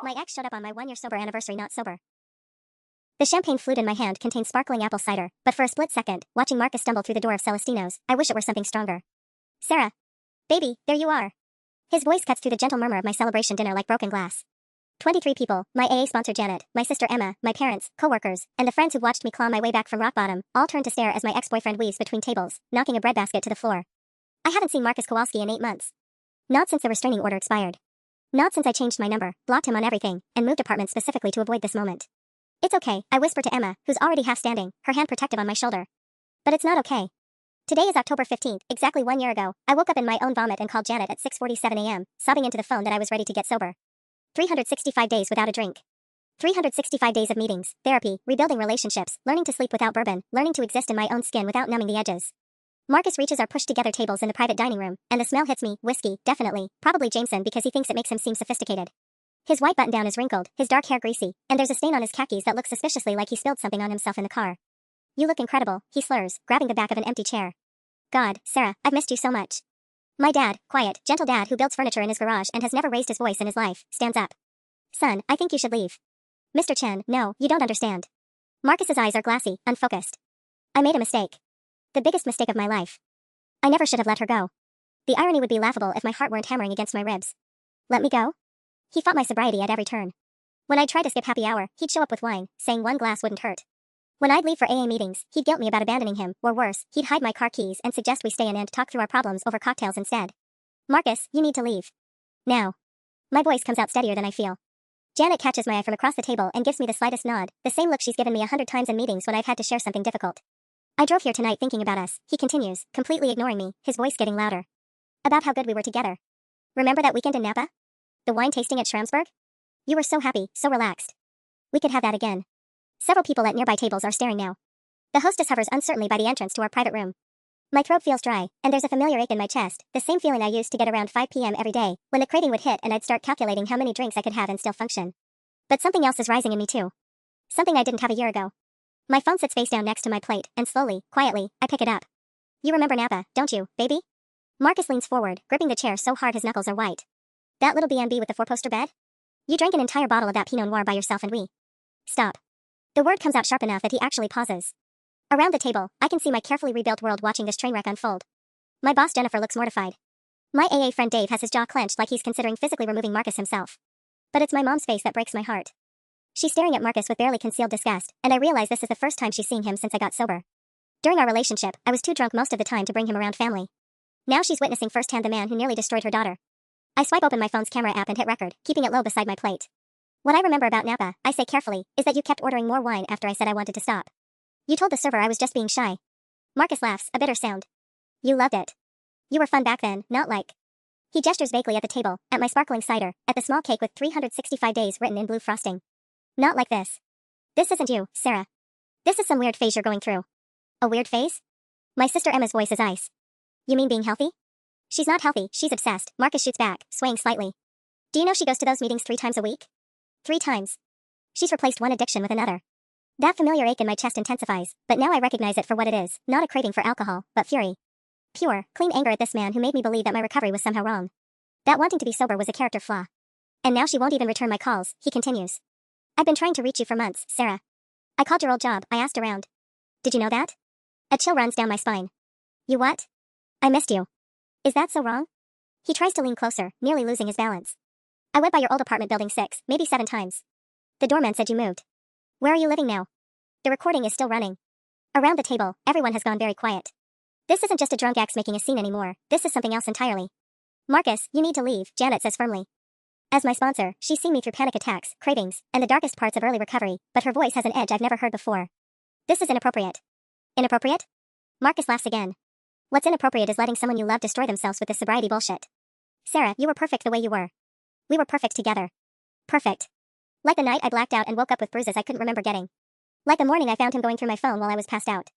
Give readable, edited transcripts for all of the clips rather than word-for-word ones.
My ex showed up on my 1-year sober anniversary not sober. The champagne flute in my hand contained sparkling apple cider, but for a split second, watching Marcus stumble through the door of Celestino's, I wish it were something stronger. Sarah. Baby, there you are. His voice cuts through the gentle murmur of my celebration dinner like broken glass. 23 people, my AA sponsor Janet, my sister Emma, my parents, co-workers, and the friends who watched me claw my way back from rock bottom, all turned to stare as my ex-boyfriend weaves between tables, knocking a breadbasket to the floor. I haven't seen Marcus Kowalski in 8 months. Not since the restraining order expired. Not since I changed my number, blocked him on everything, and moved apartments specifically to avoid this moment. It's okay, I whisper to Emma, who's already half standing, her hand protective on my shoulder. But it's not okay. Today is October 15th, exactly 1 year ago. I woke up in my own vomit and called Janet at 6:47 a.m., sobbing into the phone that I was ready to get sober. 365 days without a drink. 365 days of meetings, therapy, rebuilding relationships, learning to sleep without bourbon, learning to exist in my own skin without numbing the edges. Marcus reaches our pushed-together tables in the private dining room, and the smell hits me. Whiskey, definitely, probably Jameson because he thinks it makes him seem sophisticated. His white button-down is wrinkled, his dark hair greasy, and there's a stain on his khakis that looks suspiciously like he spilled something on himself in the car. You look incredible, he slurs, grabbing the back of an empty chair. God, Sarah, I've missed you so much. My dad, quiet, gentle dad who builds furniture in his garage and has never raised his voice in his life, stands up. Son, I think you should leave. Mr. Chen, no, you don't understand. Marcus's eyes are glassy, unfocused. I made a mistake. The biggest mistake of my life. I never should have let her go. The irony would be laughable if my heart weren't hammering against my ribs. Let me go? He fought my sobriety at every turn. When I'd try to skip happy hour, he'd show up with wine, saying 1 glass wouldn't hurt. When I'd leave for AA meetings, he'd guilt me about abandoning him, or worse, he'd hide my car keys and suggest we stay in and talk through our problems over cocktails instead. Marcus, you need to leave. Now. My voice comes out steadier than I feel. Janet catches my eye from across the table and gives me the slightest nod, the same look she's given me 100 times in meetings when I've had to share something difficult. I drove here tonight thinking about us, he continues, completely ignoring me, his voice getting louder. About how good we were together. Remember that weekend in Napa? The wine tasting at Schramsberg? You were so happy, so relaxed. We could have that again. Several people at nearby tables are staring now. The hostess hovers uncertainly by the entrance to our private room. My throat feels dry, and there's a familiar ache in my chest, the same feeling I used to get around 5 p.m. every day, when the craving would hit and I'd start calculating how many drinks I could have and still function. But something else is rising in me too. Something I didn't have a year ago. My phone sits face down next to my plate, and slowly, quietly, I pick it up. You remember Napa, don't you, baby? Marcus leans forward, gripping the chair so hard his knuckles are white. That little B&B with the 4-poster bed? You drank an entire bottle of that Pinot Noir by yourself and we. Stop. The word comes out sharp enough that he actually pauses. Around the table, I can see my carefully rebuilt world watching this train wreck unfold. My boss Jennifer looks mortified. My AA friend Dave has his jaw clenched like he's considering physically removing Marcus himself. But it's my mom's face that breaks my heart. She's staring at Marcus with barely concealed disgust, and I realize this is the first time she's seen him since I got sober. During our relationship, I was too drunk most of the time to bring him around family. Now she's witnessing firsthand the man who nearly destroyed her daughter. I swipe open my phone's camera app and hit record, keeping it low beside my plate. What I remember about Napa, I say carefully, is that you kept ordering more wine after I said I wanted to stop. You told the server I was just being shy. Marcus laughs, a bitter sound. You loved it. You were fun back then, not like. He gestures vaguely at the table, at my sparkling cider, at the small cake with 365 days written in blue frosting. Not like this. This isn't you, Sarah. This is some weird phase you're going through. A weird phase? My sister Emma's voice is ice. You mean being healthy? She's not healthy, she's obsessed, Marcus shoots back, swaying slightly. Do you know she goes to those meetings 3 times a week? 3 times. She's replaced one addiction with another. That familiar ache in my chest intensifies, but now I recognize it for what it is, not a craving for alcohol, but fury. Pure, clean anger at this man who made me believe that my recovery was somehow wrong. That wanting to be sober was a character flaw. And now she won't even return my calls, he continues. I've been trying to reach you for months, Sarah. I called your old job, I asked around. Did you know that? A chill runs down my spine. You what? I missed you. Is that so wrong? He tries to lean closer, nearly losing his balance. I went by your old apartment building 6, maybe 7 times. The doorman said you moved. Where are you living now? The recording is still running. Around the table, everyone has gone very quiet. This isn't just a drunk ex making a scene anymore, this is something else entirely. Marcus, you need to leave, Janet says firmly. As my sponsor, she's seen me through panic attacks, cravings, and the darkest parts of early recovery, but her voice has an edge I've never heard before. This is inappropriate. Inappropriate? Marcus laughs again. What's inappropriate is letting someone you love destroy themselves with this sobriety bullshit. Sarah, you were perfect the way you were. We were perfect together. Perfect. Like the night I blacked out and woke up with bruises I couldn't remember getting. Like the morning I found him going through my phone while I was passed out.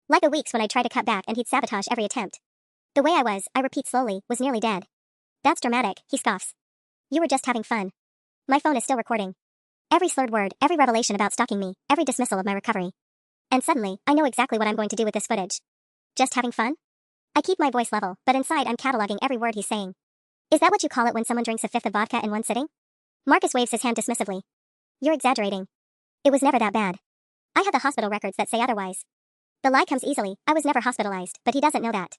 Like the weeks when I tried to cut back and he'd sabotage every attempt. The way I repeat slowly, was nearly dead. That's dramatic, he scoffs. You were just having fun. My phone is still recording. Every slurred word, every revelation about stalking me, every dismissal of my recovery. And suddenly, I know exactly what I'm going to do with this footage. Just having fun? I keep my voice level, but inside I'm cataloging every word he's saying. Is that what you call it when someone drinks a fifth of vodka in one sitting? Marcus waves his hand dismissively. You're exaggerating. It was never that bad. I have the hospital records that say otherwise. The lie comes easily. I was never hospitalized, but he doesn't know that.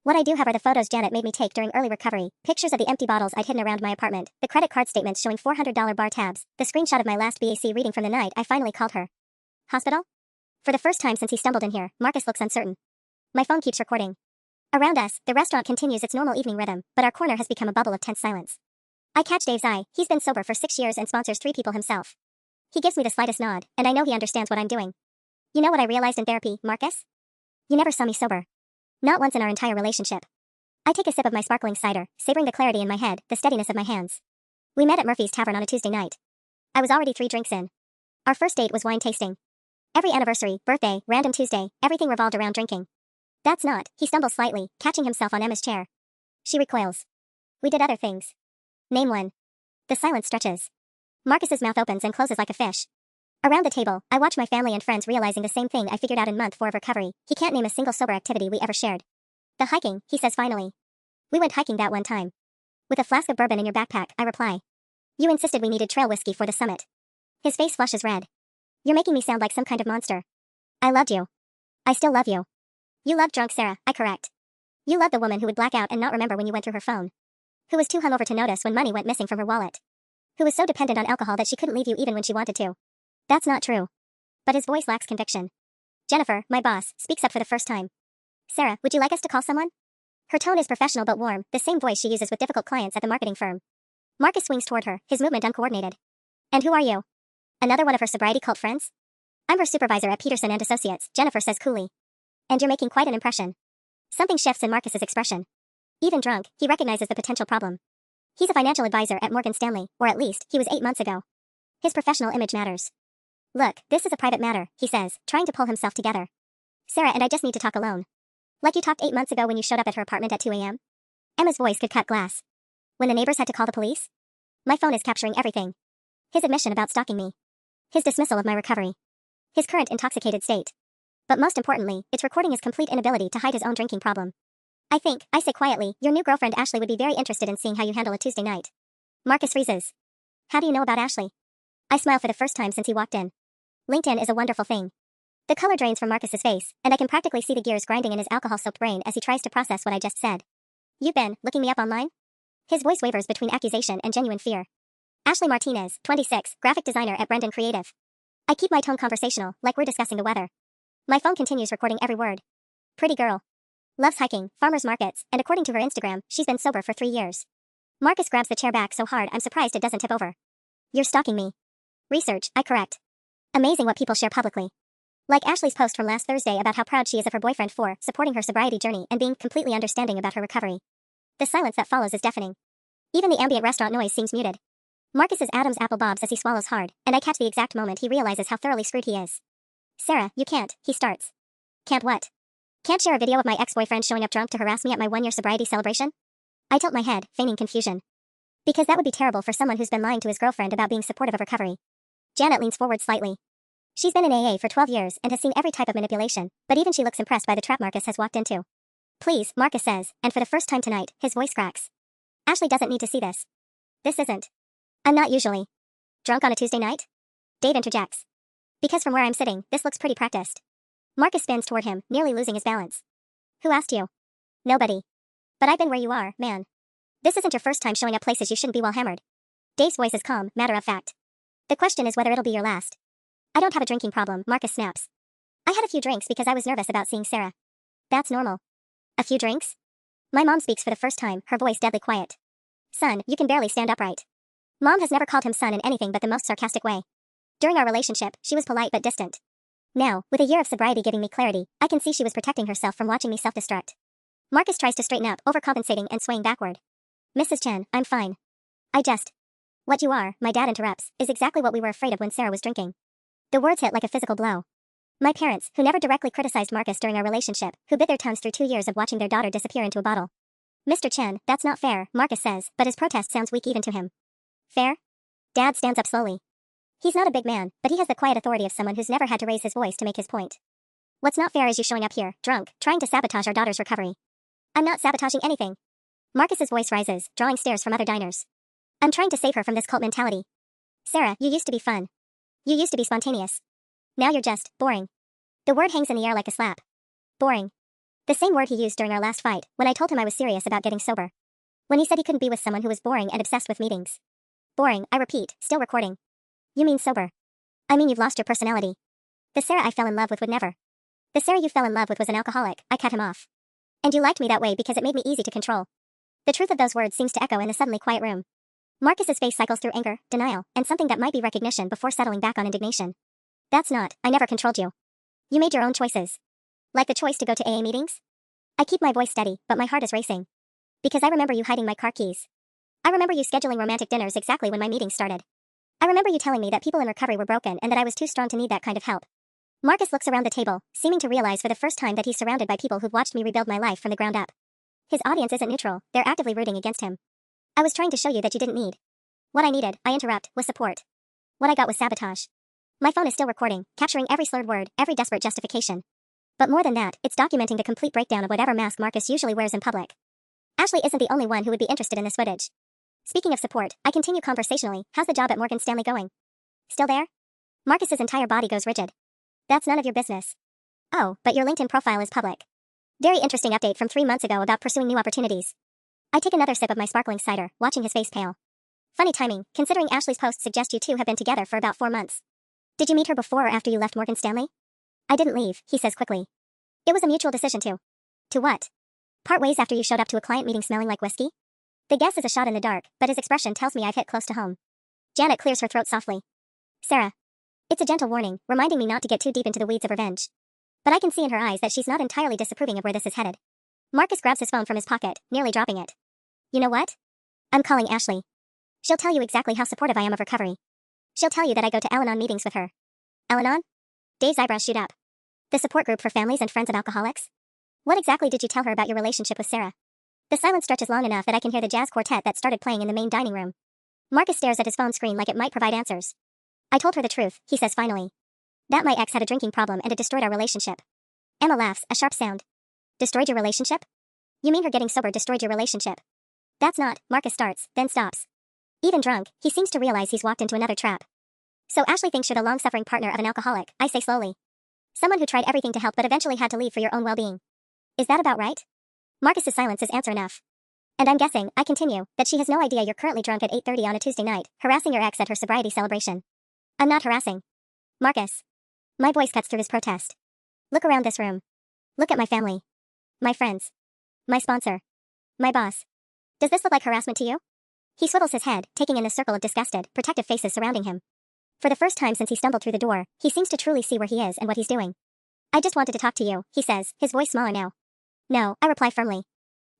What I do have are the photos Janet made me take during early recovery, pictures of the empty bottles I'd hidden around my apartment, the credit card statements showing $400 bar tabs, the screenshot of my last BAC reading from the night I finally called her. Hospital? For the first time since he stumbled in here, Marcus looks uncertain. My phone keeps recording. Around us, the restaurant continues its normal evening rhythm, but our corner has become a bubble of tense silence. I catch Dave's eye. He's been sober for 6 years and sponsors 3 people himself. He gives me the slightest nod, and I know he understands what I'm doing. You know what I realized in therapy, Marcus? You never saw me sober. Not once in our entire relationship. I take a sip of my sparkling cider, savoring the clarity in my head, the steadiness of my hands. We met at Murphy's Tavern on a Tuesday night. I was already 3 drinks in. Our first date was wine tasting. Every anniversary, birthday, random Tuesday, everything revolved around drinking. That's not, he stumbles slightly, catching himself on Emma's chair. She recoils. We did other things. Name one. The silence stretches. Marcus's mouth opens and closes like a fish. Around the table, I watch my family and friends realizing the same thing I figured out in month 4 of recovery. He can't name a single sober activity we ever shared. The hiking, he says finally. We went hiking that one time. With a flask of bourbon in your backpack, I reply. You insisted we needed trail whiskey for the summit. His face flushes red. You're making me sound like some kind of monster. I loved you. I still love you. You loved drunk Sarah, I correct. You loved the woman who would black out and not remember when you went through her phone. Who was too hungover to notice when money went missing from her wallet. Who was so dependent on alcohol that she couldn't leave you even when she wanted to. That's not true. But his voice lacks conviction. Jennifer, my boss, speaks up for the first time. Sarah, would you like us to call someone? Her tone is professional but warm, the same voice she uses with difficult clients at the marketing firm. Marcus swings toward her, his movement uncoordinated. And who are you? Another one of her sobriety cult friends? I'm her supervisor at Peterson and Associates, Jennifer says coolly. And you're making quite an impression. Something shifts in Marcus's expression. Even drunk, he recognizes the potential problem. He's a financial advisor at Morgan Stanley, or at least, he was 8 months ago. His professional image matters. Look, this is a private matter, he says, trying to pull himself together. Sarah and I just need to talk alone. Like you talked 8 months ago when you showed up at her apartment at 2 a.m.? Emma's voice could cut glass. When the neighbors had to call the police? My phone is capturing everything. His admission about stalking me. His dismissal of my recovery. His current intoxicated state. But most importantly, it's recording his complete inability to hide his own drinking problem. I say quietly, your new girlfriend Ashley would be very interested in seeing how you handle a Tuesday night. Marcus freezes. How do you know about Ashley? I smile for the first time since he walked in. LinkedIn is a wonderful thing. The color drains from Marcus's face, and I can practically see the gears grinding in his alcohol-soaked brain as he tries to process what I just said. You've been looking me up online? His voice wavers between accusation and genuine fear. Ashley Martinez, 26, graphic designer at Brendan Creative. I keep my tone conversational, like we're discussing the weather. My phone continues recording every word. Pretty girl. Loves hiking, farmers markets, and according to her Instagram, she's been sober for 3 years. Marcus grabs the chair back so hard I'm surprised it doesn't tip over. You're stalking me. Research, I correct. Amazing what people share publicly. Like Ashley's post from last Thursday about how proud she is of her boyfriend for supporting her sobriety journey and being completely understanding about her recovery. The silence that follows is deafening. Even the ambient restaurant noise seems muted. Marcus is Adam's apple bobs as he swallows hard, and I catch the exact moment he realizes how thoroughly screwed he is. Sarah, you can't, he starts. Can't what? Can't share a video of my ex-boyfriend showing up drunk to harass me at my 1-year sobriety celebration? I tilt my head, feigning confusion. Because that would be terrible for someone who's been lying to his girlfriend about being supportive of recovery. Janet leans forward slightly. She's been in AA for 12 years and has seen every type of manipulation, but even she looks impressed by the trap Marcus has walked into. Please, Marcus says, and for the first time tonight, his voice cracks. Ashley doesn't need to see this. This isn't. I'm not usually drunk on a Tuesday night? Dave interjects. Because from where I'm sitting, this looks pretty practiced. Marcus spins toward him, nearly losing his balance. Who asked you? Nobody. But I've been where you are, man. This isn't your first time showing up places you shouldn't be while hammered. Dave's voice is calm, matter of fact. The question is whether it'll be your last. I don't have a drinking problem, Marcus snaps. I had a few drinks because I was nervous about seeing Sarah. That's normal. A few drinks? My mom speaks for the first time, her voice deadly quiet. Son, you can barely stand upright. Mom has never called him son in anything but the most sarcastic way. During our relationship, she was polite but distant. Now, with a year of sobriety giving me clarity, I can see she was protecting herself from watching me self-destruct. Marcus tries to straighten up, overcompensating and swaying backward. Mrs. Chen, I'm fine. What you are, my dad interrupts, is exactly what we were afraid of when Sarah was drinking. The words hit like a physical blow. My parents, who never directly criticized Marcus during our relationship, who bit their tongues through 2 years of watching their daughter disappear into a bottle. Mr. Chen, that's not fair, Marcus says, but his protest sounds weak even to him. Fair? Dad stands up slowly. He's not a big man, but he has the quiet authority of someone who's never had to raise his voice to make his point. What's not fair is you showing up here, drunk, trying to sabotage our daughter's recovery. I'm not sabotaging anything. Marcus's voice rises, drawing stares from other diners. I'm trying to save her from this cult mentality. Sarah, you used to be fun. You used to be spontaneous. Now you're just boring. The word hangs in the air like a slap. Boring. The same word he used during our last fight, when I told him I was serious about getting sober. When he said he couldn't be with someone who was boring and obsessed with meetings. Boring, I repeat, still recording. You mean sober. I mean you've lost your personality. The Sarah I fell in love with would never. The Sarah you fell in love with was an alcoholic, I cut him off. And you liked me that way because it made me easy to control. The truth of those words seems to echo in the suddenly quiet room. Marcus's face cycles through anger, denial, and something that might be recognition before settling back on indignation. That's not, I never controlled you. You made your own choices. Like the choice to go to AA meetings? I keep my voice steady, but my heart is racing. Because I remember you hiding my car keys. I remember you scheduling romantic dinners exactly when my meetings started. I remember you telling me that people in recovery were broken and that I was too strong to need that kind of help. Marcus looks around the table, seeming to realize for the first time that he's surrounded by people who've watched me rebuild my life from the ground up. His audience isn't neutral, they're actively rooting against him. I was trying to show you that you didn't need. What I needed, I interrupt, was support. What I got was sabotage. My phone is still recording, capturing every slurred word, every desperate justification. But more than that, it's documenting the complete breakdown of whatever mask Marcus usually wears in public. Ashley isn't the only one who would be interested in this footage. Speaking of support, I continue conversationally, how's the job at Morgan Stanley going? Still there? Marcus's entire body goes rigid. That's none of your business. Oh, but your LinkedIn profile is public. Very interesting update from 3 months ago about pursuing new opportunities. I take another sip of my sparkling cider, watching his face pale. Funny timing, considering Ashley's posts suggest you two have been together for about 4 months. Did you meet her before or after you left Morgan Stanley? I didn't leave, he says quickly. It was a mutual decision to. To what? Part ways after you showed up to a client meeting smelling like whiskey? The guess is a shot in the dark, but his expression tells me I've hit close to home. Janet clears her throat softly. Sarah. It's a gentle warning, reminding me not to get too deep into the weeds of revenge. But I can see in her eyes that she's not entirely disapproving of where this is headed. Marcus grabs his phone from his pocket, nearly dropping it. You know what? I'm calling Ashley. She'll tell you exactly how supportive I am of recovery. She'll tell you that I go to Al-Anon meetings with her. Al-Anon? Dave's eyebrows shoot up. The support group for families and friends of alcoholics? What exactly did you tell her about your relationship with Sarah? The silence stretches long enough that I can hear the jazz quartet that started playing in the main dining room. Marcus stares at his phone screen like it might provide answers. I told her the truth, he says finally. That my ex had a drinking problem and it destroyed our relationship. Emma laughs, a sharp sound. Destroyed your relationship? You mean her getting sober destroyed your relationship? That's not, Marcus starts, then stops. Even drunk, he seems to realize he's walked into another trap. So Ashley thinks you're the long-suffering partner of an alcoholic, I say slowly. Someone who tried everything to help but eventually had to leave for your own well-being. Is that about right? Marcus's silence is answer enough. And I'm guessing, I continue, that she has no idea you're currently drunk at 8:30 on a Tuesday night, harassing your ex at her sobriety celebration. I'm not harassing. Marcus. My voice cuts through his protest. Look around this room. Look at my family. My friends. My sponsor. My boss. Does this look like harassment to you? He swivels his head, taking in the circle of disgusted, protective faces surrounding him. For the first time since he stumbled through the door, he seems to truly see where he is and what he's doing. I just wanted to talk to you, he says, his voice smaller now. No, I reply firmly.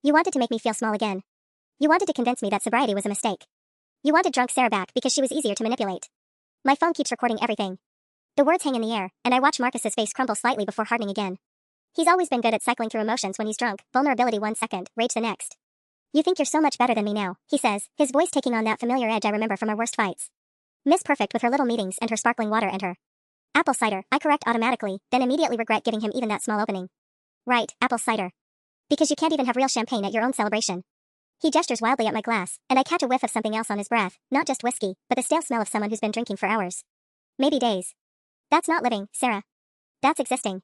You wanted to make me feel small again. You wanted to convince me that sobriety was a mistake. You wanted drunk Sarah back because she was easier to manipulate. My phone keeps recording everything. The words hang in the air, and I watch Marcus's face crumble slightly before hardening again. He's always been good at cycling through emotions when he's drunk, vulnerability 1 second, rage the next. You think you're so much better than me now, he says, his voice taking on that familiar edge I remember from our worst fights. Miss Perfect with her little meetings and her sparkling water and her apple cider, I correct automatically, then immediately regret giving him even that small opening. Right, apple cider. Because you can't even have real champagne at your own celebration. He gestures wildly at my glass, and I catch a whiff of something else on his breath, not just whiskey, but the stale smell of someone who's been drinking for hours. Maybe days. That's not living, Sarah. That's existing.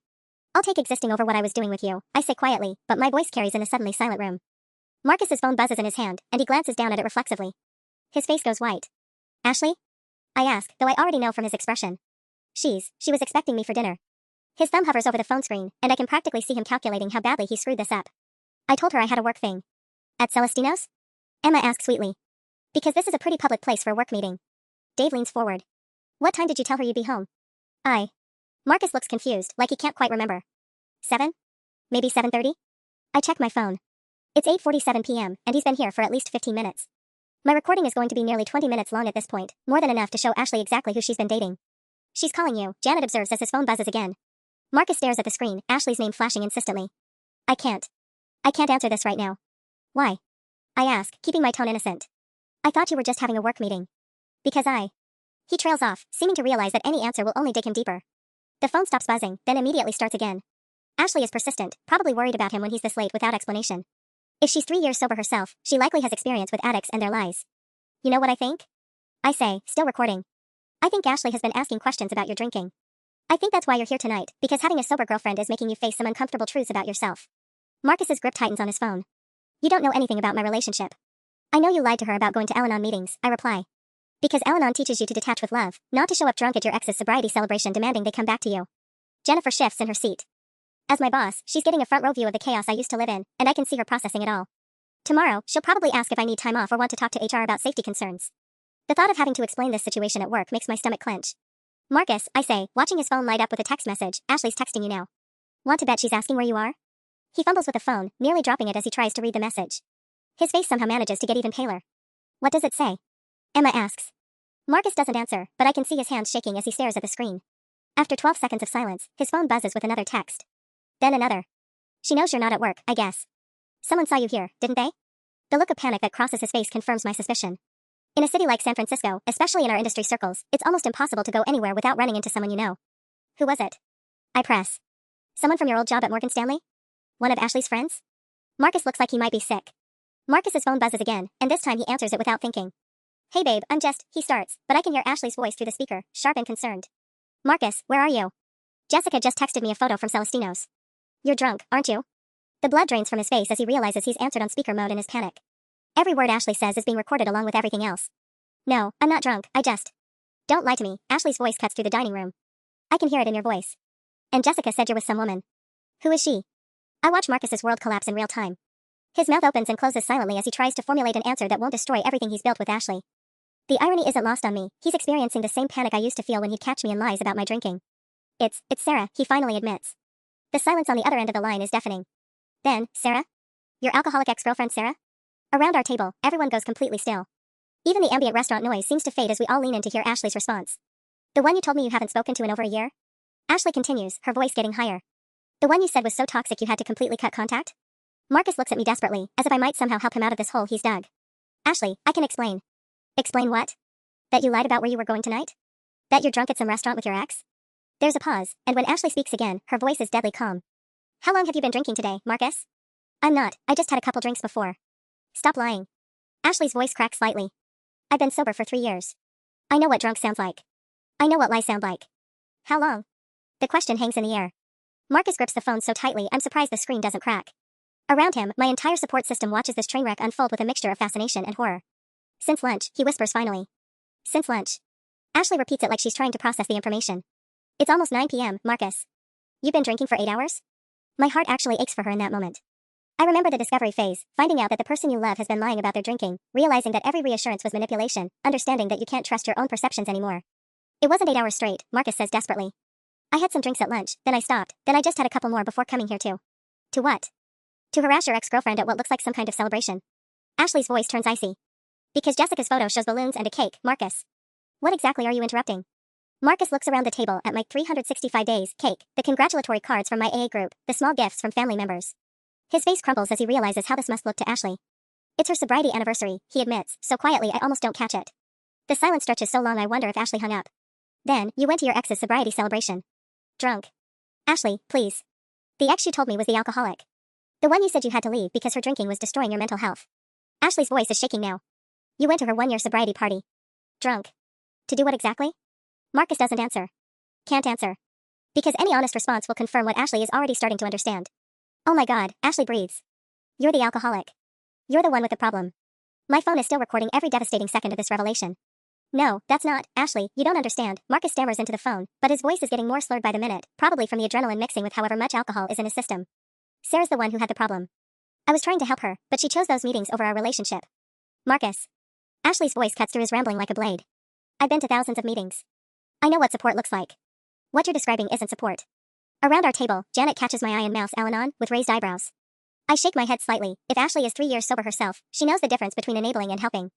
I'll take existing over what I was doing with you, I say quietly, but my voice carries in a suddenly silent room. Marcus's phone buzzes in his hand, and he glances down at it reflexively. His face goes white. Ashley? I ask, though I already know from his expression. She was expecting me for dinner. His thumb hovers over the phone screen, and I can practically see him calculating how badly he screwed this up. I told her I had a work thing. At Celestino's? Emma asks sweetly. Because this is a pretty public place for a work meeting. Dave leans forward. What time did you tell her you'd be home? Marcus looks confused, like he can't quite remember. 7? Maybe 7:30? I check my phone. It's 8:47 p.m., and he's been here for at least 15 minutes. My recording is going to be nearly 20 minutes long at this point, more than enough to show Ashley exactly who she's been dating. She's calling you, Janet observes as his phone buzzes again. Marcus stares at the screen, Ashley's name flashing insistently. I can't answer this right now. Why? I ask, keeping my tone innocent. I thought you were just having a work meeting. Because He trails off, seeming to realize that any answer will only dig him deeper. The phone stops buzzing, then immediately starts again. Ashley is persistent, probably worried about him when he's this late without explanation. If she's 3 years sober herself, she likely has experience with addicts and their lies. You know what I think? I say, still recording. I think Ashley has been asking questions about your drinking. I think that's why you're here tonight, because having a sober girlfriend is making you face some uncomfortable truths about yourself. Marcus's grip tightens on his phone. You don't know anything about my relationship. I know you lied to her about going to Al-Anon meetings, I reply. Because Al-Anon teaches you to detach with love, not to show up drunk at your ex's sobriety celebration demanding they come back to you. Jennifer shifts in her seat. As my boss, she's getting a front row view of the chaos I used to live in, and I can see her processing it all. Tomorrow, she'll probably ask if I need time off or want to talk to HR about safety concerns. The thought of having to explain this situation at work makes my stomach clench. Marcus, I say, watching his phone light up with a text message, Ashley's texting you now. Want to bet she's asking where you are? He fumbles with the phone, nearly dropping it as he tries to read the message. His face somehow manages to get even paler. What does it say? Emma asks. Marcus doesn't answer, but I can see his hands shaking as he stares at the screen. After 12 seconds of silence, his phone buzzes with another text. Then another. She knows you're not at work, I guess. Someone saw you here, didn't they? The look of panic that crosses his face confirms my suspicion. In a city like San Francisco, especially in our industry circles, it's almost impossible to go anywhere without running into someone you know. Who was it? I press. Someone from your old job at Morgan Stanley? One of Ashley's friends? Marcus looks like he might be sick. Marcus's phone buzzes again, and this time he answers it without thinking. Hey babe, he starts, but I can hear Ashley's voice through the speaker, sharp and concerned. Marcus, where are you? Jessica just texted me a photo from Celestino's. You're drunk, aren't you? The blood drains from his face as he realizes he's answered on speaker mode in his panic. Every word Ashley says is being recorded along with everything else. No, I'm not drunk, Don't lie to me, Ashley's voice cuts through the dining room. I can hear it in your voice. And Jessica said you're with some woman. Who is she? I watch Marcus's world collapse in real time. His mouth opens and closes silently as he tries to formulate an answer that won't destroy everything he's built with Ashley. The irony isn't lost on me, he's experiencing the same panic I used to feel when he'd catch me in lies about my drinking. It's Sarah, he finally admits. The silence on the other end of the line is deafening. Then, Sarah? Your alcoholic ex-girlfriend Sarah? Around our table, everyone goes completely still. Even the ambient restaurant noise seems to fade as we all lean in to hear Ashley's response. The one you told me you haven't spoken to in over a year? Ashley continues, her voice getting higher. The one you said was so toxic you had to completely cut contact? Marcus looks at me desperately, as if I might somehow help him out of this hole he's dug. Ashley, I can explain. Explain what? That you lied about where you were going tonight? That you're drunk at some restaurant with your ex? There's a pause, and when Ashley speaks again, her voice is deadly calm. How long have you been drinking today, Marcus? I'm not, I just had a couple drinks before. Stop lying. Ashley's voice cracks slightly. I've been sober for 3 years. I know what drunk sounds like. I know what lies sound like. How long? The question hangs in the air. Marcus grips the phone so tightly I'm surprised the screen doesn't crack. Around him, my entire support system watches this train wreck unfold with a mixture of fascination and horror. Since lunch, he whispers finally. Since lunch. Ashley repeats it like she's trying to process the information. It's almost 9 p.m., Marcus. You've been drinking for 8 hours? My heart actually aches for her in that moment. I remember the discovery phase, finding out that the person you love has been lying about their drinking, realizing that every reassurance was manipulation, understanding that you can't trust your own perceptions anymore. It wasn't 8 hours straight, Marcus says desperately. I had some drinks at lunch, then I stopped, then I just had a couple more before coming here too. To what? To harass your ex-girlfriend at what looks like some kind of celebration. Ashley's voice turns icy. Because Jessica's photo shows balloons and a cake, Marcus. What exactly are you interrupting? Marcus looks around the table at my 365 days cake, the congratulatory cards from my AA group, the small gifts from family members. His face crumples as he realizes how this must look to Ashley. It's her sobriety anniversary, he admits, so quietly I almost don't catch it. The silence stretches so long I wonder if Ashley hung up. Then, you went to your ex's sobriety celebration. Drunk. Ashley, please. The ex you told me was the alcoholic. The one you said you had to leave because her drinking was destroying your mental health. Ashley's voice is shaking now. You went to her 1-year sobriety party. Drunk. To do what exactly? Marcus doesn't answer. Can't answer. Because any honest response will confirm what Ashley is already starting to understand. Oh my god, Ashley breathes. You're the alcoholic. You're the one with the problem. My phone is still recording every devastating second of this revelation. No, that's not, Ashley, you don't understand. Marcus stammers into the phone, but his voice is getting more slurred by the minute, probably from the adrenaline mixing with however much alcohol is in his system. Sarah's the one who had the problem. I was trying to help her, but she chose those meetings over our relationship. Marcus. Ashley's voice cuts through his rambling like a blade. I've been to thousands of meetings. I know what support looks like. What you're describing isn't support. Around our table, Janet catches my eye and mouths Al-Anon with raised eyebrows. I shake my head slightly. If Ashley is 3 years sober herself, she knows the difference between enabling and helping.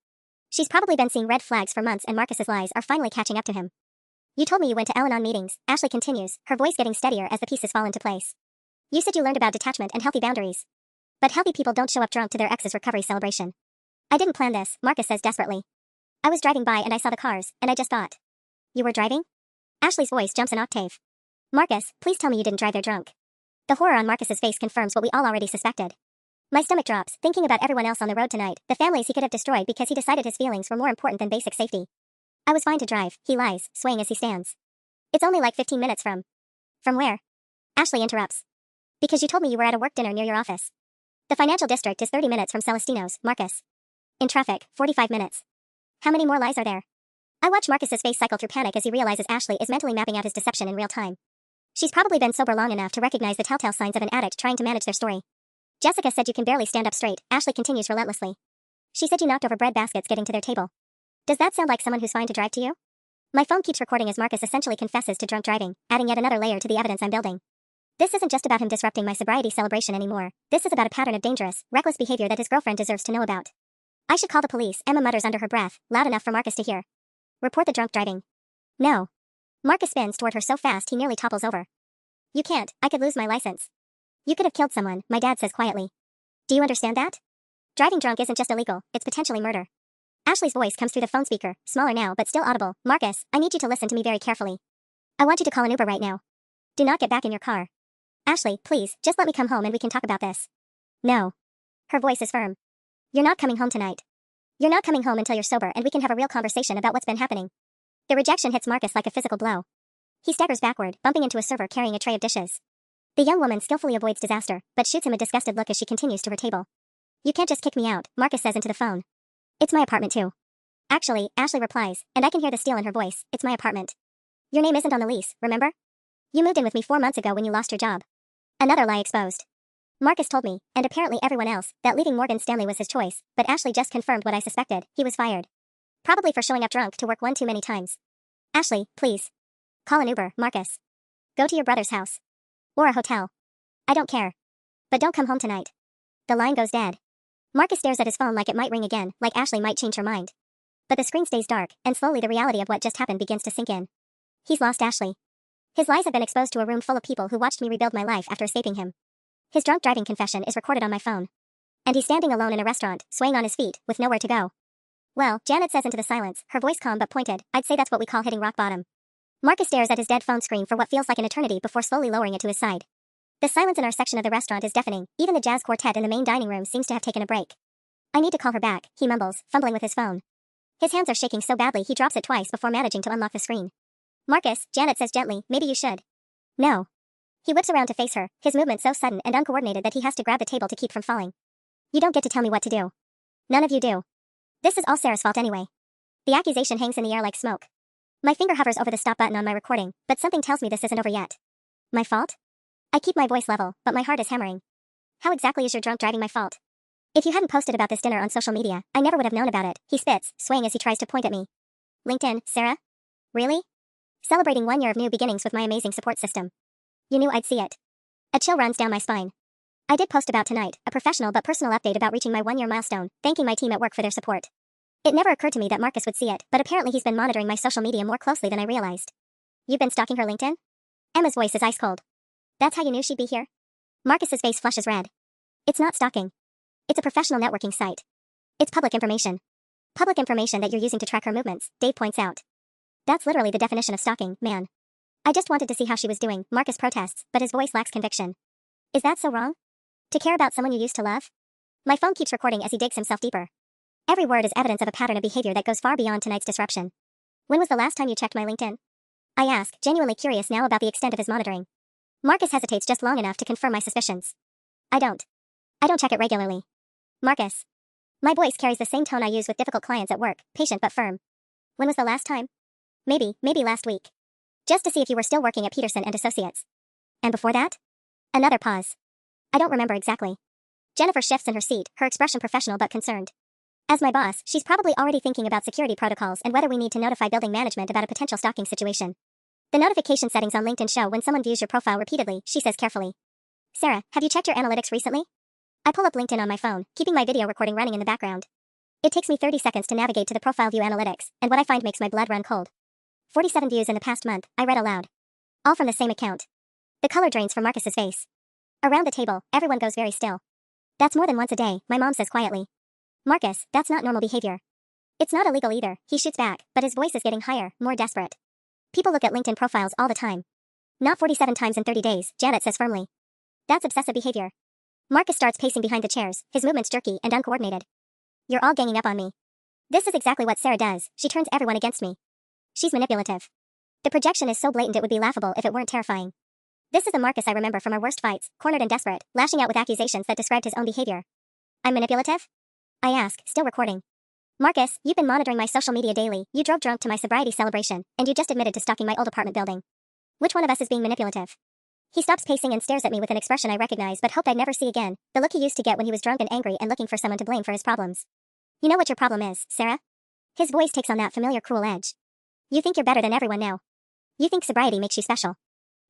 She's probably been seeing red flags for months and Marcus's lies are finally catching up to him. You told me you went to Al-Anon meetings, Ashley continues, her voice getting steadier as the pieces fall into place. You said you learned about detachment and healthy boundaries. But healthy people don't show up drunk to their ex's recovery celebration. I didn't plan this, Marcus says desperately. I was driving by and I saw the cars, and I just thought. You were driving? Ashley's voice jumps an octave. Marcus, please tell me you didn't drive there drunk. The horror on Marcus's face confirms what we all already suspected. My stomach drops, thinking about everyone else on the road tonight, the families he could have destroyed because he decided his feelings were more important than basic safety. I was fine to drive, he lies, swaying as he stands. It's only like 15 minutes from. From where? Ashley interrupts. Because you told me you were at a work dinner near your office. The financial district is 30 minutes from Celestino's, Marcus. In traffic, 45 minutes. How many more lies are there? I watch Marcus's face cycle through panic as he realizes Ashley is mentally mapping out his deception in real time. She's probably been sober long enough to recognize the telltale signs of an addict trying to manage their story. Jessica said you can barely stand up straight, Ashley continues relentlessly. She said you knocked over bread baskets getting to their table. Does that sound like someone who's fine to drive to you? My phone keeps recording as Marcus essentially confesses to drunk driving, adding yet another layer to the evidence I'm building. This isn't just about him disrupting my sobriety celebration anymore. This is about a pattern of dangerous, reckless behavior that his girlfriend deserves to know about. I should call the police, Emma mutters under her breath, loud enough for Marcus to hear. Report the drunk driving. No. Marcus spins toward her so fast he nearly topples over. You can't, I could lose my license. You could have killed someone, my dad says quietly. Do you understand that? Driving drunk isn't just illegal, it's potentially murder. Ashley's voice comes through the phone speaker, smaller now but still audible. Marcus, I need you to listen to me very carefully. I want you to call an Uber right now. Do not get back in your car. Ashley, please, just let me come home and we can talk about this. No. Her voice is firm. You're not coming home tonight. You're not coming home until you're sober and we can have a real conversation about what's been happening. The rejection hits Marcus like a physical blow. He staggers backward, bumping into a server carrying a tray of dishes. The young woman skillfully avoids disaster, but shoots him a disgusted look as she continues to her table. You can't just kick me out, Marcus says into the phone. It's my apartment too. Actually, Ashley replies, and I can hear the steel in her voice, it's my apartment. Your name isn't on the lease, remember? You moved in with me 4 months ago when you lost your job. Another lie exposed. Marcus told me, and apparently everyone else, that leaving Morgan Stanley was his choice, but Ashley just confirmed what I suspected, he was fired. Probably for showing up drunk to work one too many times. Ashley, please. Call an Uber, Marcus. Go to your brother's house. Or a hotel. I don't care. But don't come home tonight. The line goes dead. Marcus stares at his phone like it might ring again, like Ashley might change her mind. But the screen stays dark, and slowly the reality of what just happened begins to sink in. He's lost Ashley. His lies have been exposed to a room full of people who watched me rebuild my life after escaping him. His drunk driving confession is recorded on my phone. And he's standing alone in a restaurant, swaying on his feet, with nowhere to go. Well, Janet says into the silence, her voice calm but pointed, I'd say that's what we call hitting rock bottom. Marcus stares at his dead phone screen for what feels like an eternity before slowly lowering it to his side. The silence in our section of the restaurant is deafening, even the jazz quartet in the main dining room seems to have taken a break. I need to call her back, he mumbles, fumbling with his phone. His hands are shaking so badly he drops it twice before managing to unlock the screen. Marcus, Janet says gently, maybe you should. No. He whips around to face her, his movement so sudden and uncoordinated that he has to grab the table to keep from falling. You don't get to tell me what to do. None of you do. This is all Sarah's fault anyway. The accusation hangs in the air like smoke. My finger hovers over the stop button on my recording, but something tells me this isn't over yet. My fault? I keep my voice level, but my heart is hammering. How exactly is your drunk driving my fault? If you hadn't posted about this dinner on social media, I never would have known about it, he spits, swaying as he tries to point at me. LinkedIn, Sarah? Really? Celebrating 1 year of new beginnings with my amazing support system. You knew I'd see it. A chill runs down my spine. I did post about tonight, a professional but personal update about reaching my 1 year milestone, thanking my team at work for their support. It never occurred to me that Marcus would see it, but apparently he's been monitoring my social media more closely than I realized. You've been stalking her LinkedIn? Emma's voice is ice cold. That's how you knew she'd be here? Marcus's face flushes red. It's not stalking. It's a professional networking site. It's public information. Public information that you're using to track her movements, Dave points out. That's literally the definition of stalking, man. I just wanted to see how she was doing, Marcus protests, but his voice lacks conviction. Is that so wrong? To care about someone you used to love? My phone keeps recording as he digs himself deeper. Every word is evidence of a pattern of behavior that goes far beyond tonight's disruption. When was the last time you checked my LinkedIn? I ask, genuinely curious now about the extent of his monitoring. Marcus hesitates just long enough to confirm my suspicions. I don't check it regularly. Marcus. My voice carries the same tone I use with difficult clients at work, patient but firm. When was the last time? Maybe last week. Just to see if you were still working at Peterson and Associates. And before that? Another pause. I don't remember exactly. Jennifer shifts in her seat, her expression professional but concerned. As my boss, she's probably already thinking about security protocols and whether we need to notify building management about a potential stalking situation. The notification settings on LinkedIn show when someone views your profile repeatedly, she says carefully. Sarah, have you checked your analytics recently? I pull up LinkedIn on my phone, keeping my video recording running in the background. It takes me 30 seconds to navigate to the profile view analytics, and what I find makes my blood run cold. 47 views in the past month, I read aloud. All from the same account. The color drains from Marcus's face. Around the table, everyone goes very still. That's more than once a day, my mom says quietly. Marcus, that's not normal behavior. It's not illegal either, he shoots back, but his voice is getting higher, more desperate. People look at LinkedIn profiles all the time. Not 47 times in 30 days, Janet says firmly. That's obsessive behavior. Marcus starts pacing behind the chairs, his movements jerky and uncoordinated. You're all ganging up on me. This is exactly what Sarah does. She turns everyone against me. She's manipulative. The projection is so blatant it would be laughable if it weren't terrifying. This is the Marcus I remember from our worst fights, cornered and desperate, lashing out with accusations that described his own behavior. I'm manipulative? I ask, still recording. Marcus, you've been monitoring my social media daily, you drove drunk to my sobriety celebration, and you just admitted to stalking my old apartment building. Which one of us is being manipulative? He stops pacing and stares at me with an expression I recognize but hoped I'd never see again, the look he used to get when he was drunk and angry and looking for someone to blame for his problems. You know what your problem is, Sarah? His voice takes on that familiar cruel edge. You think you're better than everyone now. You think sobriety makes you special.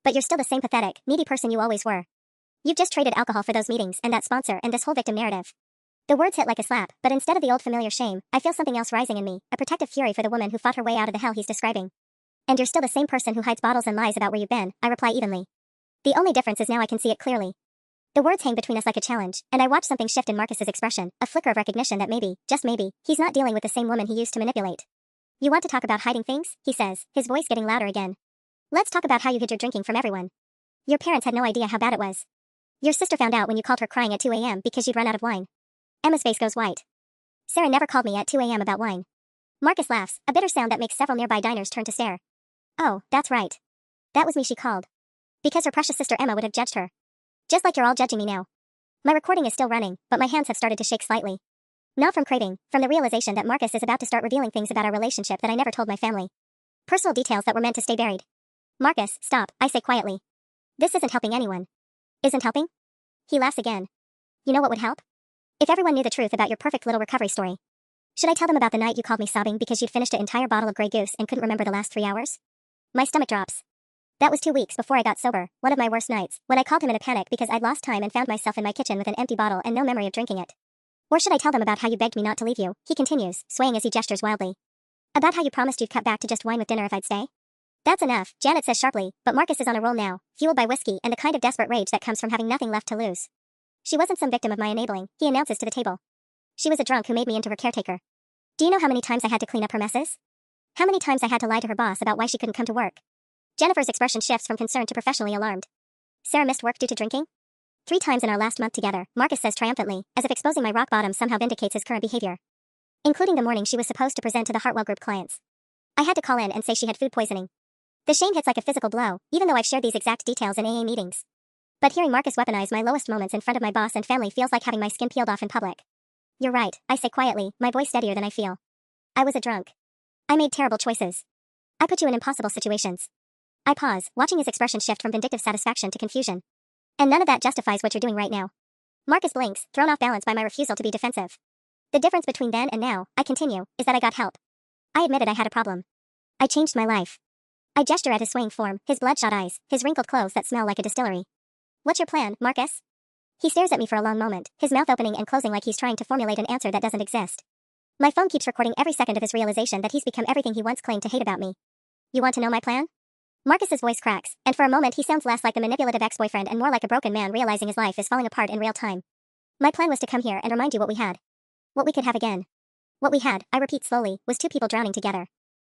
But you're still the same pathetic, needy person you always were. You've just traded alcohol for those meetings and that sponsor and this whole victim narrative. The words hit like a slap, but instead of the old familiar shame, I feel something else rising in me, a protective fury for the woman who fought her way out of the hell he's describing. And you're still the same person who hides bottles and lies about where you've been, I reply evenly. The only difference is now I can see it clearly. The words hang between us like a challenge, and I watch something shift in Marcus's expression, a flicker of recognition that maybe, just maybe, he's not dealing with the same woman he used to manipulate. You want to talk about hiding things? He says, his voice getting louder again. Let's talk about how you hid your drinking from everyone. Your parents had no idea how bad it was. Your sister found out when you called her crying at 2 a.m. because you'd run out of wine. Emma's face goes white. Sarah never called me at 2 a.m. about wine. Marcus laughs, a bitter sound that makes several nearby diners turn to stare. Oh, that's right. That was me she called. Because her precious sister Emma would have judged her. Just like you're all judging me now. My recording is still running, but my hands have started to shake slightly. Not from craving, from the realization that Marcus is about to start revealing things about our relationship that I never told my family. Personal details that were meant to stay buried. Marcus, stop, I say quietly. This isn't helping anyone. Isn't helping? He laughs again. You know what would help? If everyone knew the truth about your perfect little recovery story. Should I tell them about the night you called me sobbing because you'd finished an entire bottle of Grey Goose and couldn't remember the last 3 hours? My stomach drops. That was 2 weeks before I got sober, one of my worst nights, when I called him in a panic because I'd lost time and found myself in my kitchen with an empty bottle and no memory of drinking it. Or should I tell them about how you begged me not to leave you, he continues, swaying as he gestures wildly. About how you promised you'd cut back to just wine with dinner if I'd stay? That's enough, Janet says sharply, but Marcus is on a roll now, fueled by whiskey and the kind of desperate rage that comes from having nothing left to lose. She wasn't some victim of my enabling, he announces to the table. She was a drunk who made me into her caretaker. Do you know how many times I had to clean up her messes? How many times I had to lie to her boss about why she couldn't come to work? Jennifer's expression shifts from concern to professionally alarmed. Sarah missed work due to drinking? 3 times in our last month together, Marcus says triumphantly, as if exposing my rock bottom somehow vindicates his current behavior. Including the morning she was supposed to present to the Hartwell Group clients. I had to call in and say she had food poisoning. The shame hits like a physical blow, even though I've shared these exact details in AA meetings. But hearing Marcus weaponize my lowest moments in front of my boss and family feels like having my skin peeled off in public. You're right, I say quietly, my voice steadier than I feel. I was a drunk. I made terrible choices. I put you in impossible situations. I pause, watching his expression shift from vindictive satisfaction to confusion. And none of that justifies what you're doing right now. Marcus blinks, thrown off balance by my refusal to be defensive. The difference between then and now, I continue, is that I got help. I admitted I had a problem. I changed my life. I gesture at his swaying form, his bloodshot eyes, his wrinkled clothes that smell like a distillery. What's your plan, Marcus? He stares at me for a long moment, his mouth opening and closing like he's trying to formulate an answer that doesn't exist. My phone keeps recording every second of his realization that he's become everything he once claimed to hate about me. You want to know my plan? Marcus's voice cracks, and for a moment he sounds less like the manipulative ex-boyfriend and more like a broken man realizing his life is falling apart in real time. My plan was to come here and remind you what we had. What we could have again. What we had, I repeat slowly, was 2 people drowning together.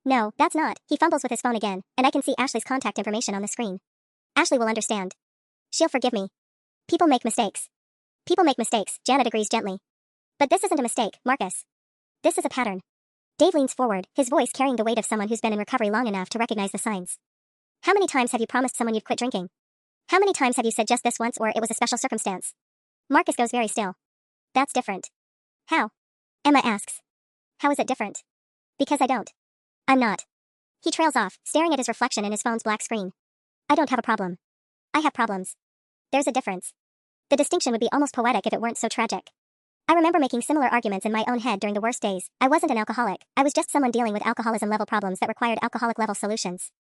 No, that's not, he fumbles with his phone again, and I can see Ashley's contact information on the screen. Ashley will understand. She'll forgive me. People make mistakes. People make mistakes, Janet agrees gently. But this isn't a mistake, Marcus. This is a pattern. Dave leans forward, his voice carrying the weight of someone who's been in recovery long enough to recognize the signs. How many times have you promised someone you'd quit drinking? How many times have you said just this once or it was a special circumstance? Marcus goes very still. That's different. How? Emma asks. How is it different? Because I don't. I'm not. He trails off, staring at his reflection in his phone's black screen. I don't have a problem. I have problems. There's a difference. The distinction would be almost poetic if it weren't so tragic. I remember making similar arguments in my own head during the worst days. I wasn't an alcoholic. I was just someone dealing with alcoholism-level problems that required alcoholic-level solutions.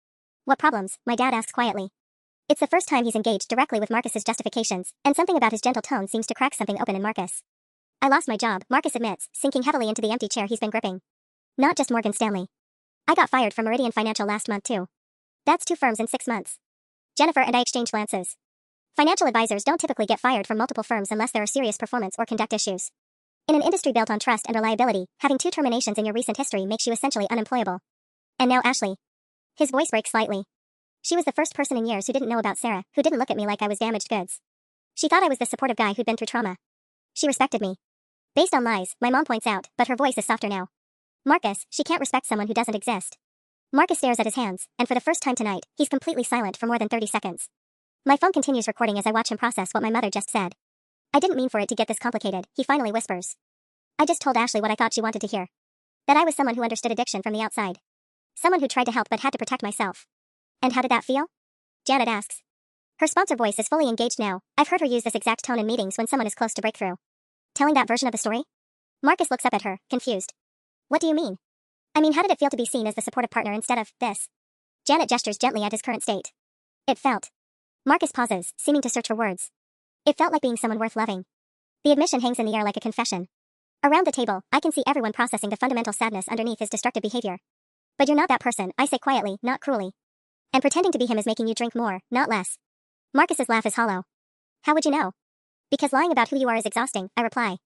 What problems? My dad asks quietly. It's the first time he's engaged directly with Marcus's justifications, and something about his gentle tone seems to crack something open in Marcus. I lost my job, Marcus admits, sinking heavily into the empty chair he's been gripping. Not just Morgan Stanley. I got fired from Meridian Financial last month too. That's 2 firms in 6 months. Jennifer and I exchange glances. Financial advisors don't typically get fired from multiple firms unless there are serious performance or conduct issues. In an industry built on trust and reliability, having 2 terminations in your recent history makes you essentially unemployable. And now Ashley. His voice breaks slightly. She was the first person in years who didn't know about Sarah, who didn't look at me like I was damaged goods. She thought I was the supportive guy who'd been through trauma. She respected me. Based on lies, my mom points out, but her voice is softer now. Marcus, she can't respect someone who doesn't exist. Marcus stares at his hands, and for the first time tonight, he's completely silent for more than 30 seconds. My phone continues recording as I watch him process what my mother just said. I didn't mean for it to get this complicated, he finally whispers. I just told Ashley what I thought she wanted to hear. That I was someone who understood addiction from the outside. Someone who tried to help but had to protect myself. And how did that feel? Janet asks. Her sponsor voice is fully engaged now. I've heard her use this exact tone in meetings when someone is close to breakthrough. Telling that version of the story? Marcus looks up at her, confused. What do you mean? I mean, how did it feel to be seen as the supportive partner instead of this? Janet gestures gently at his current state. It felt. Marcus pauses, seeming to search for words. It felt like being someone worth loving. The admission hangs in the air like a confession. Around the table, I can see everyone processing the fundamental sadness underneath his destructive behavior. But you're not that person, I say quietly, not cruelly. And pretending to be him is making you drink more, not less. Marcus's laugh is hollow. How would you know? Because lying about who you are is exhausting, I reply.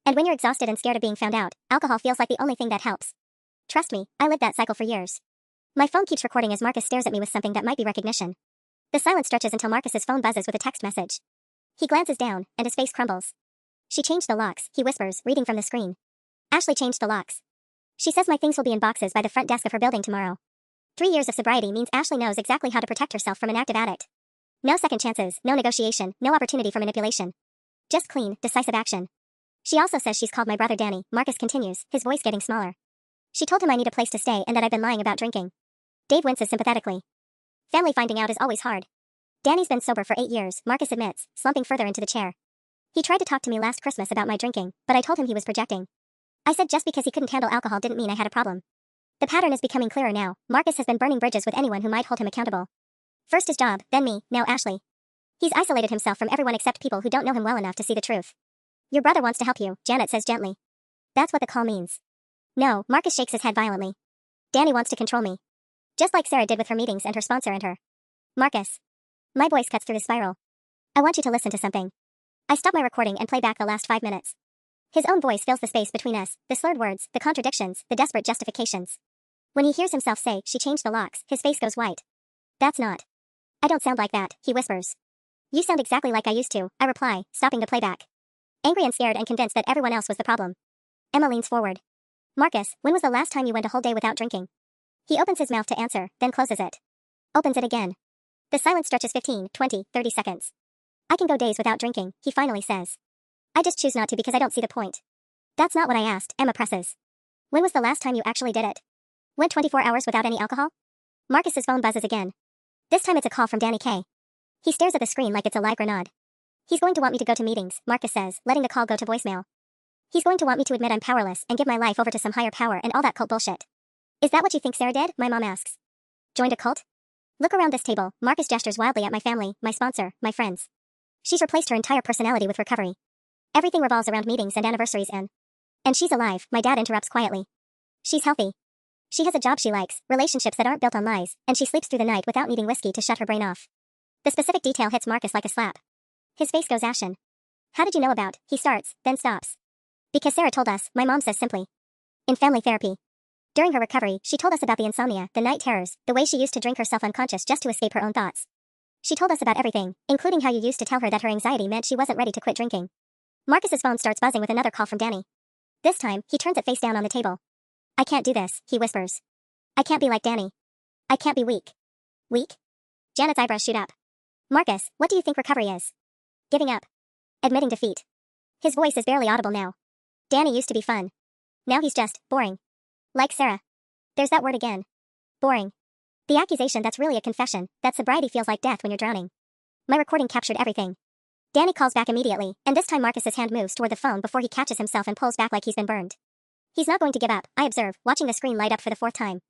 And when you're exhausted and scared of being found out, alcohol feels like the only thing that helps. Trust me, I lived that cycle for years. My phone keeps recording as Marcus stares at me with something that might be recognition. The silence stretches until Marcus's phone buzzes with a text message. He glances down, and his face crumbles. She changed the locks, he whispers, reading from the screen. Ashley changed the locks. She says my things will be in boxes by the front desk of her building tomorrow. 3 years of sobriety means Ashley knows exactly how to protect herself from an active addict. No second chances, no negotiation, no opportunity for manipulation. Just clean, decisive action. She also says she's called my brother Danny, Marcus continues, his voice getting smaller. She told him I need a place to stay and that I've been lying about drinking. Dave winces sympathetically. Family finding out is always hard. Danny's been sober for 8 years, Marcus admits, slumping further into the chair. He tried to talk to me last Christmas about my drinking, but I told him he was projecting. I said just because he couldn't handle alcohol didn't mean I had a problem. The pattern is becoming clearer now. Marcus has been burning bridges with anyone who might hold him accountable. First his job, then me, now Ashley. He's isolated himself from everyone except people who don't know him well enough to see the truth. Your brother wants to help you, Janet says gently. That's what the call means. No, Marcus shakes his head violently. Danny wants to control me. Just like Sarah did with her meetings and her sponsor and her. Marcus. My voice cuts through the spiral. I want you to listen to something. I stop my recording and play back the last 5 minutes. His own voice fills the space between us, the slurred words, the contradictions, the desperate justifications. When he hears himself say, she changed the locks, his face goes white. That's not. I don't sound like that, he whispers. You sound exactly like I used to, I reply, stopping the playback. Angry and scared and convinced that everyone else was the problem. Emma leans forward. Marcus, when was the last time you went a whole day without drinking? He opens his mouth to answer, then closes it. Opens it again. The silence stretches 15, 20, 30 seconds. I can go days without drinking, he finally says. I just choose not to because I don't see the point. That's not what I asked, Emma presses. When was the last time you actually did it? Went 24 hours without any alcohol? Marcus's phone buzzes again. This time it's a call from Danny K. He stares at the screen like it's a live grenade. He's going to want me to go to meetings, Marcus says, letting the call go to voicemail. He's going to want me to admit I'm powerless and give my life over to some higher power and all that cult bullshit. Is that what you think Sarah did? My mom asks. Joined a cult? Look around this table, Marcus gestures wildly at my family, my sponsor, my friends. She's replaced her entire personality with recovery. Everything revolves around meetings and anniversaries and she's alive, my dad interrupts quietly. She's healthy. She has a job she likes, relationships that aren't built on lies, and she sleeps through the night without needing whiskey to shut her brain off. The specific detail hits Marcus like a slap. His face goes ashen. How did you know about? He starts, then stops. Because Sarah told us, my mom says simply. In family therapy. During her recovery, she told us about the insomnia, the night terrors, the way she used to drink herself unconscious just to escape her own thoughts. She told us about everything, including how you used to tell her that her anxiety meant she wasn't ready to quit drinking. Marcus's phone starts buzzing with another call from Danny. This time, he turns it face down on the table. I can't do this, he whispers. I can't be like Danny. I can't be weak. Weak? Janet's eyebrows shoot up. Marcus, what do you think recovery is? Giving up. Admitting defeat. His voice is barely audible now. Danny used to be fun. Now he's just boring. Like Sarah. There's that word again. Boring. The accusation that's really a confession, that sobriety feels like death when you're drowning. My recording captured everything. Danny calls back immediately, and this time Marcus's hand moves toward the phone before he catches himself and pulls back like he's been burned. He's not going to give up, I observe, watching the screen light up for the 4th time.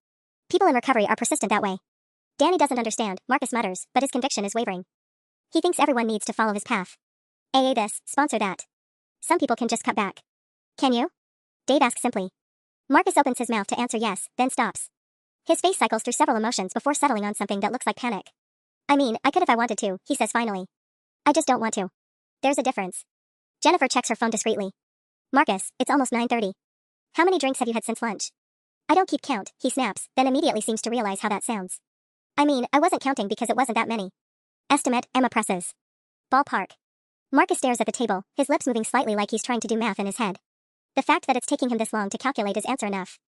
People in recovery are persistent that way. Danny doesn't understand, Marcus mutters, but his conviction is wavering. He thinks everyone needs to follow his path. AA this, sponsor that. Some people can just cut back. Can you? Dave asks simply. Marcus opens his mouth to answer yes, then stops. His face cycles through several emotions before settling on something that looks like panic. I mean, I could if I wanted to, he says finally. I just don't want to. There's a difference. Jennifer checks her phone discreetly. Marcus, it's almost 9:30. How many drinks have you had since lunch? I don't keep count, he snaps, then immediately seems to realize how that sounds. I mean, I wasn't counting because it wasn't that many. Estimate, Emma presses. Ballpark. Marcus stares at the table, his lips moving slightly like he's trying to do math in his head. The fact that it's taking him this long to calculate is answer enough.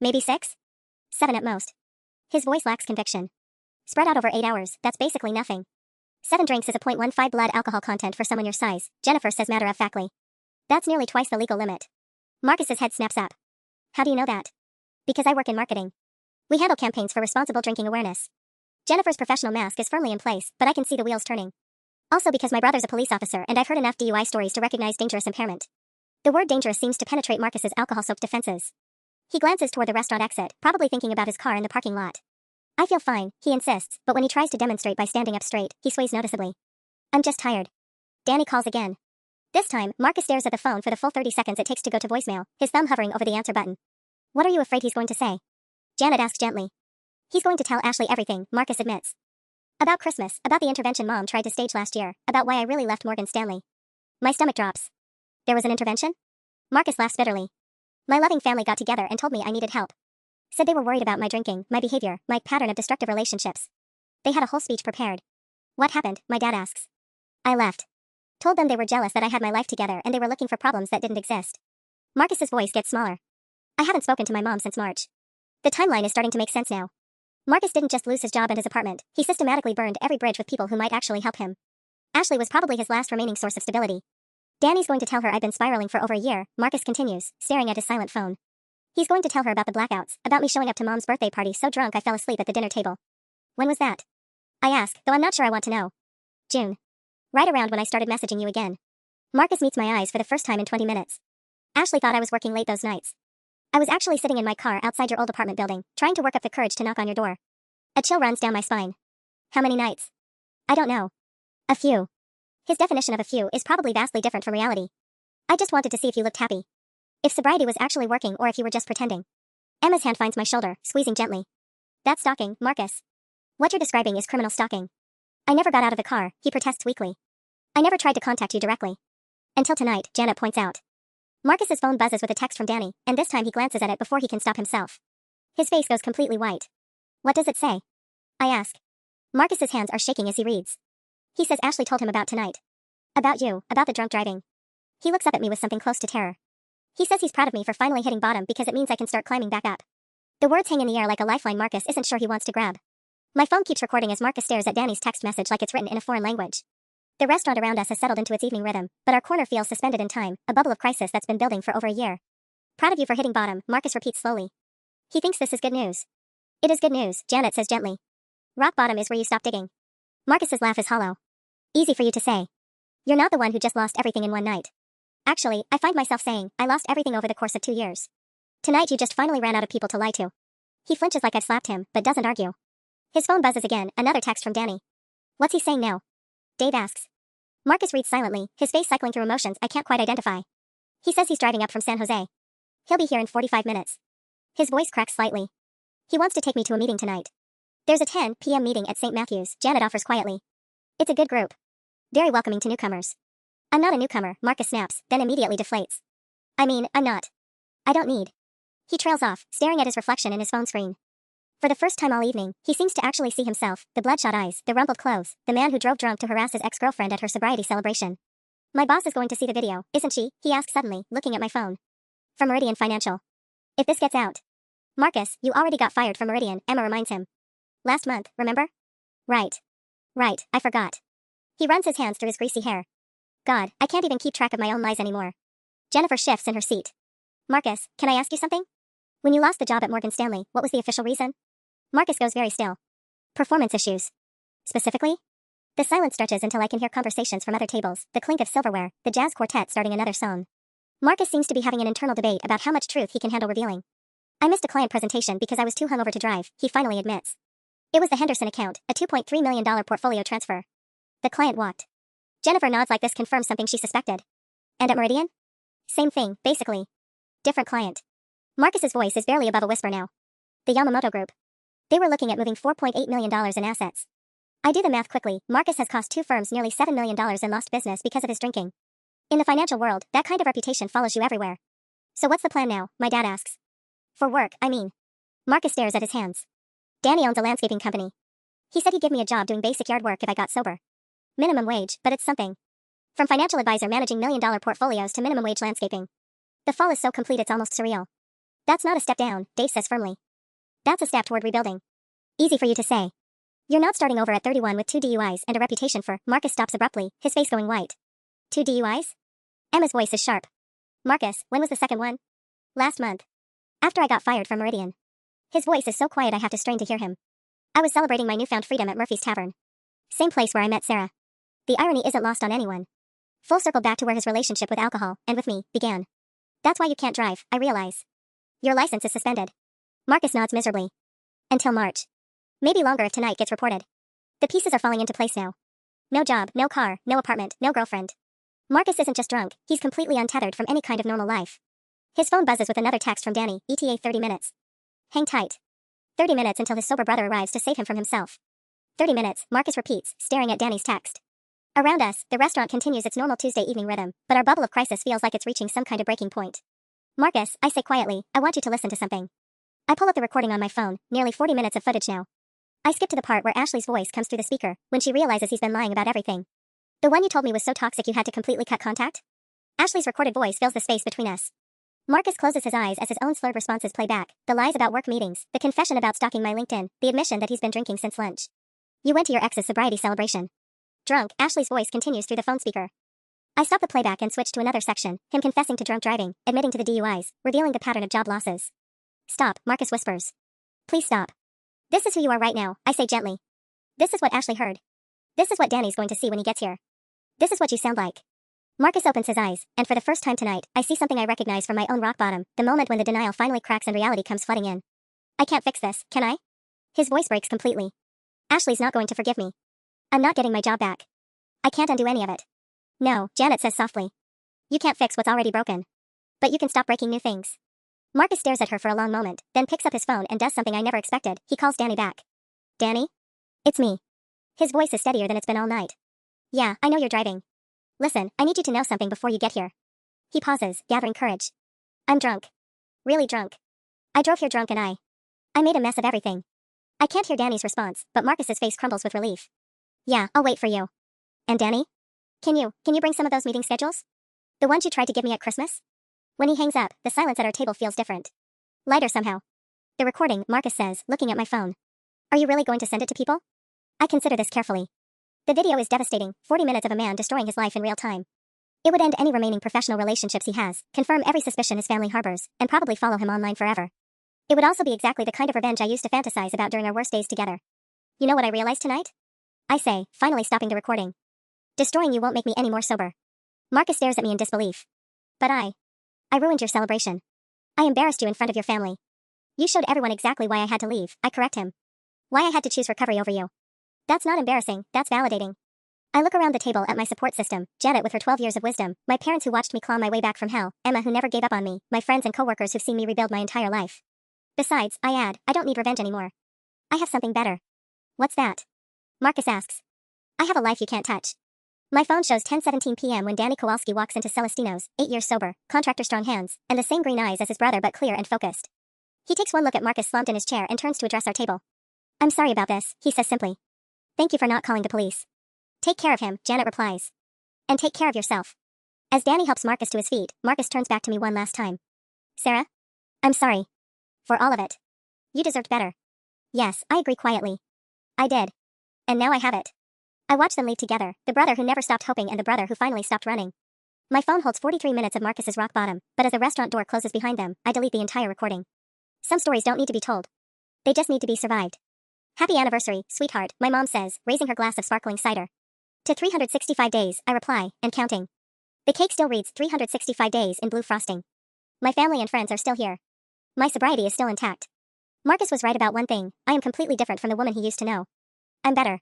Maybe 6? 7 at most. His voice lacks conviction. Spread out over 8 hours, that's basically nothing. 7 drinks is a 0.15 blood alcohol content for someone your size, Jennifer says matter-of-factly. That's nearly twice the legal limit. Marcus's head snaps up. How do you know that? Because I work in marketing. We handle campaigns for responsible drinking awareness. Jennifer's professional mask is firmly in place, but I can see the wheels turning. Also because my brother's a police officer and I've heard enough DUI stories to recognize dangerous impairment. The word dangerous seems to penetrate Marcus's alcohol-soaked defenses. He glances toward the restaurant exit, probably thinking about his car in the parking lot. I feel fine, he insists, but when he tries to demonstrate by standing up straight, he sways noticeably. I'm just tired. Danny calls again. This time, Marcus stares at the phone for the full 30 seconds it takes to go to voicemail, his thumb hovering over the answer button. What are you afraid he's going to say? Janet asks gently. He's going to tell Ashley everything, Marcus admits. About Christmas, about the intervention Mom tried to stage last year, about why I really left Morgan Stanley. My stomach drops. There was an intervention? Marcus laughs bitterly. My loving family got together and told me I needed help. Said they were worried about my drinking, my behavior, my pattern of destructive relationships. They had a whole speech prepared. What happened? My dad asks. I left. Told them they were jealous that I had my life together and they were looking for problems that didn't exist. Marcus's voice gets smaller. I haven't spoken to my mom since March. The timeline is starting to make sense now. Marcus didn't just lose his job and his apartment, he systematically burned every bridge with people who might actually help him. Ashley was probably his last remaining source of stability. Danny's going to tell her I've been spiraling for over a year, Marcus continues, staring at his silent phone. He's going to tell her about the blackouts, about me showing up to Mom's birthday party so drunk I fell asleep at the dinner table. When was that? I ask, though I'm not sure I want to know. June. Right around when I started messaging you again. Marcus meets my eyes for the first time in 20 minutes. Ashley thought I was working late those nights. I was actually sitting in my car outside your old apartment building, trying to work up the courage to knock on your door. A chill runs down my spine. How many nights? I don't know. A few. His definition of a few is probably vastly different from reality. I just wanted to see if you looked happy. If sobriety was actually working or if you were just pretending. Emma's hand finds my shoulder, squeezing gently. That's stalking, Marcus. What you're describing is criminal stalking. I never got out of the car, he protests weakly. I never tried to contact you directly. Until tonight, Janet points out. Marcus's phone buzzes with a text from Danny, and this time he glances at it before he can stop himself. His face goes completely white. What does it say? I ask. Marcus's hands are shaking as he reads. He says Ashley told him about tonight. About you, about the drunk driving. He looks up at me with something close to terror. He says he's proud of me for finally hitting bottom because it means I can start climbing back up. The words hang in the air like a lifeline Marcus isn't sure he wants to grab. My phone keeps recording as Marcus stares at Danny's text message like it's written in a foreign language. The restaurant around us has settled into its evening rhythm, but our corner feels suspended in time, a bubble of crisis that's been building for over a year. Proud of you for hitting bottom, Marcus repeats slowly. He thinks this is good news. It is good news, Janet says gently. Rock bottom is where you stop digging. Marcus's laugh is hollow. Easy for you to say. You're not the one who just lost everything in one night. Actually, I find myself saying, I lost everything over the course of 2 years. Tonight you just finally ran out of people to lie to. He flinches like I've slapped him, but doesn't argue. His phone buzzes again, another text from Danny. What's he saying now? Dave asks. Marcus reads silently, his face cycling through emotions I can't quite identify. He says he's driving up from San Jose. He'll be here in 45 minutes. His voice cracks slightly. He wants to take me to a meeting tonight. There's a 10 p.m. meeting at St. Matthew's, Janet offers quietly. It's a good group. Very welcoming to newcomers. I'm not a newcomer, Marcus snaps, then immediately deflates. I mean, I'm not. I don't need. He trails off, staring at his reflection in his phone screen. For the first time all evening, he seems to actually see himself, the bloodshot eyes, the rumpled clothes, the man who drove drunk to harass his ex-girlfriend at her sobriety celebration. My boss is going to see the video, isn't she? He asks suddenly, looking at my phone. From Meridian Financial. If this gets out. Marcus, you already got fired from Meridian, Emma reminds him. Last month, remember? Right. Right, I forgot. He runs his hands through his greasy hair. God, I can't even keep track of my own lies anymore. Jennifer shifts in her seat. Marcus, can I ask you something? When you lost the job at Morgan Stanley, what was the official reason? Marcus goes very still. Performance issues. Specifically? The silence stretches until I can hear conversations from other tables, the clink of silverware, the jazz quartet starting another song. Marcus seems to be having an internal debate about how much truth he can handle revealing. I missed a client presentation because I was too hungover to drive, he finally admits. It was the Henderson account, a $2.3 million portfolio transfer. The client walked. Jennifer nods like this confirms something she suspected. And at Meridian? Same thing, basically. Different client. Marcus's voice is barely above a whisper now. The Yamamoto Group. They were looking at moving $4.8 million in assets. I do the math quickly. Marcus has cost 2 firms nearly $7 million in lost business because of his drinking. In the financial world, that kind of reputation follows you everywhere. So what's the plan now? My dad asks. For work, I mean. Marcus stares at his hands. Danny owns a landscaping company. He said he'd give me a job doing basic yard work if I got sober. Minimum wage, but it's something. From financial advisor managing million-dollar portfolios to minimum wage landscaping. The fall is so complete it's almost surreal. That's not a step down, Dave says firmly. That's a step toward rebuilding. Easy for you to say. You're not starting over at 31 with 2 DUIs and a reputation for. Marcus stops abruptly, his face going white. 2 DUIs? Emma's voice is sharp. Marcus, when was the second one? Last month. After I got fired from Meridian. His voice is so quiet I have to strain to hear him. I was celebrating my newfound freedom at Murphy's Tavern. Same place where I met Sarah. The irony isn't lost on anyone. Full circle back to where his relationship with alcohol, and with me, began. That's why you can't drive, I realize. Your license is suspended. Marcus nods miserably. Until March. Maybe longer if tonight gets reported. The pieces are falling into place now. No job, no car, no apartment, no girlfriend. Marcus isn't just drunk, he's completely untethered from any kind of normal life. His phone buzzes with another text from Danny, ETA 30 minutes. Hang tight. 30 minutes until his sober brother arrives to save him from himself. 30 minutes, Marcus repeats, staring at Danny's text. Around us, the restaurant continues its normal Tuesday evening rhythm, but our bubble of crisis feels like it's reaching some kind of breaking point. Marcus, I say quietly, I want you to listen to something. I pull up the recording on my phone, nearly 40 minutes of footage now. I skip to the part where Ashley's voice comes through the speaker, when she realizes he's been lying about everything. The one you told me was so toxic you had to completely cut contact? Ashley's recorded voice fills the space between us. Marcus closes his eyes as his own slurred responses play back, the lies about work meetings, the confession about stalking my LinkedIn, the admission that he's been drinking since lunch. You went to your ex's sobriety celebration. Drunk, Ashley's voice continues through the phone speaker. I stop the playback and switch to another section, him confessing to drunk driving, admitting to the DUIs, revealing the pattern of job losses. Stop, Marcus whispers. Please stop. This is who you are right now, I say gently. This is what Ashley heard. This is what Danny's going to see when he gets here. This is what you sound like. Marcus opens his eyes, and for the first time tonight, I see something I recognize from my own rock bottom, the moment when the denial finally cracks and reality comes flooding in. I can't fix this, can I? His voice breaks completely. Ashley's not going to forgive me. I'm not getting my job back. I can't undo any of it. No, Janet says softly. You can't fix what's already broken. But you can stop breaking new things. Marcus stares at her for a long moment, then picks up his phone and does something I never expected. He calls Danny back. Danny? It's me. His voice is steadier than it's been all night. Yeah, I know you're driving. Listen, I need you to know something before you get here. He pauses, gathering courage. I'm drunk. Really drunk. I drove here drunk and I made a mess of everything. I can't hear Danny's response, but Marcus's face crumbles with relief. Yeah, I'll wait for you. And Danny? Can you bring some of those meeting schedules? The ones you tried to give me at Christmas? When he hangs up, the silence at our table feels different. Lighter somehow. The recording, Marcus says, looking at my phone. Are you really going to send it to people? I consider this carefully. The video is devastating, 40 minutes of a man destroying his life in real time. It would end any remaining professional relationships he has, confirm every suspicion his family harbors, and probably follow him online forever. It would also be exactly the kind of revenge I used to fantasize about during our worst days together. You know what I realized tonight? I say, finally stopping the recording. Destroying you won't make me any more sober. Marcus stares at me in disbelief. But I ruined your celebration. I embarrassed you in front of your family. You showed everyone exactly why I had to leave, I correct him. Why I had to choose recovery over you. That's not embarrassing, that's validating. I look around the table at my support system, Janet with her 12 years of wisdom, my parents who watched me claw my way back from hell, Emma who never gave up on me, my friends and coworkers who've seen me rebuild my entire life. Besides, I add, I don't need revenge anymore. I have something better. What's that? Marcus asks. I have a life you can't touch. My phone shows 10:17 p.m. when Danny Kowalski walks into Celestino's, 8 years sober, contractor strong hands, and the same green eyes as his brother but clear and focused. He takes one look at Marcus slumped in his chair and turns to address our table. I'm sorry about this, he says simply. Thank you for not calling the police. Take care of him, Janet replies. And take care of yourself. As Danny helps Marcus to his feet, Marcus turns back to me one last time. Sarah? I'm sorry. For all of it. You deserved better. Yes, I agree quietly. I did. And now I have it. I watch them leave together, the brother who never stopped hoping and the brother who finally stopped running. My phone holds 43 minutes of Marcus's rock bottom, but as the restaurant door closes behind them, I delete the entire recording. Some stories don't need to be told. They just need to be survived. Happy anniversary, sweetheart, my mom says, raising her glass of sparkling cider. To 365 days, I reply, and counting. The cake still reads 365 days in blue frosting. My family and friends are still here. My sobriety is still intact. Marcus was right about one thing, I am completely different from the woman he used to know. I'm better.